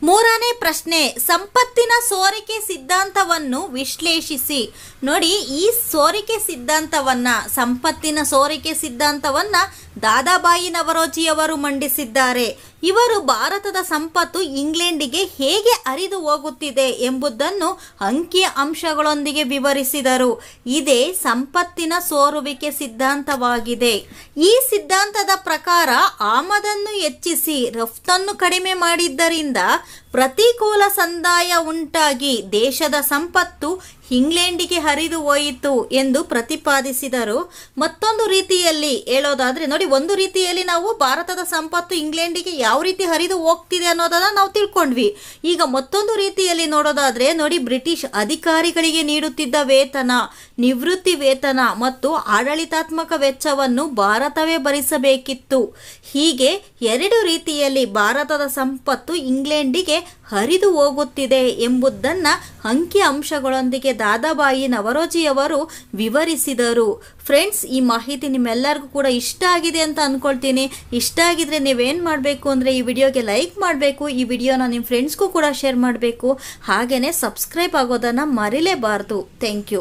ಮೂರನೇ ಪ್ರಶ್ನೆ, ಸಂಪತ್ತಿನ ಸೋರಿಕೆ ಸಿದ್ಧಾಂತವನ್ನು ವಿಶ್ಲೇಷಿಸಿ. ನೋಡಿ, ಈ ಸಂಪತ್ತಿನ ಸೋರಿಕೆ ಸಿದ್ಧಾಂತವನ್ನ ದಾದಾಬಾಯಿ ನವರೋಜಿಯವರು ಮಂಡಿಸಿದ್ದಾರೆ. ಇವರು ಭಾರತದ ಸಂಪತ್ತು ಇಂಗ್ಲೆಂಡಿಗೆ ಹೇಗೆ ಹರಿದು ಹೋಗುತ್ತಿದೆ ಎಂಬುದನ್ನು ಅಂಕಿ ಅಂಶಗಳೊಂದಿಗೆ ವಿವರಿಸಿದರು. ಇದೇ ಸಂಪತ್ತಿನ ಸೋರುವಿಕೆ ಸಿದ್ಧಾಂತವಾಗಿದೆ. ಈ ಸಿದ್ಧಾಂತದ ಪ್ರಕಾರ ಆಮದನ್ನು ಹೆಚ್ಚಿಸಿ ರಫ್ತನ್ನು ಕಡಿಮೆ ಮಾಡಿದ್ದರಿಂದ ಪ್ರತಿಕೂಲ ಸಂದಾಯ ಉಂಟಾಗಿ ದೇಶದ ಸಂಪತ್ತು ಇಂಗ್ಲೆಂಡಿಗೆ ಹರಿದು ಹೋಯಿತು ಎಂದು ಪ್ರತಿಪಾದಿಸಿದರು. ಮತ್ತೊಂದು ರೀತಿಯಲ್ಲಿ ಹೇಳೋದಾದ್ರೆ ನೋಡಿ, ಒಂದು ರೀತಿಯಲ್ಲಿ ನಾವು ಭಾರತದ ಸಂಪತ್ತು ಇಂಗ್ಲೆಂಡಿಗೆ ಯಾವ ರೀತಿ ಹರಿದು ಹೋಗ್ತಿದೆ ಅನ್ನೋದನ್ನ ನಾವು ತಿಳ್ಕೊಂಡ್ವಿ. ಈಗ ಮತ್ತೊಂದು ರೀತಿಯಲ್ಲಿ ನೋಡೋದಾದ್ರೆ ನೋಡಿ, ಬ್ರಿಟಿಷ್ ಅಧಿಕಾರಿಗಳಿಗೆ ನೀಡುತ್ತಿದ್ದ ವೇತನ, ನಿವೃತ್ತಿ ವೇತನ ಮತ್ತು ಆಡಳಿತಾತ್ಮಕ ವೆಚ್ಚವನ್ನು ಭಾರತವೇ ಭರಿಸಬೇಕಿತ್ತು. ಹೀಗೆ ಎರಡು ರೀತಿಯಲ್ಲಿ ಭಾರತದ ಸಂಪತ್ತು ಇಂಗ್ಲೆಂಡಿಗೆ ಹರಿದು ಹೋಗುತ್ತಿದೆ ಎಂಬುದನ್ನು ಅಂಕಿ ಅಂಶಗಳೊಂದಿಗೆ ದಾದಾಬಾಯಿ ನವರೋಜಿಯವರು ವಿವರಿಸಿದರು. ಫ್ರೆಂಡ್ಸ್, ಈ ಮಾಹಿತಿ ನಿಮ್ಮೆಲ್ಲರಿಗೂ ಕೂಡ ಇಷ್ಟ ಆಗಿದೆ ಅಂತ ಅಂದ್ಕೊಳ್ತೀನಿ. ಇಷ್ಟ ಆಗಿದ್ರೆ ನೀವೇನು ಮಾಡಬೇಕು ಅಂದರೆ ಈ ವಿಡಿಯೋಗೆ ಲೈಕ್ ಮಾಡಬೇಕು, ಈ ವಿಡಿಯೋನ ನಿಮ್ಮ ಫ್ರೆಂಡ್ಸ್ಗೂ ಕೂಡ ಶೇರ್ ಮಾಡಬೇಕು, ಹಾಗೆಯೇ ಸಬ್ಸ್ಕ್ರೈಬ್ ಆಗೋದನ್ನು ಮರಿಲೇಬಾರ್ದು. Thank you.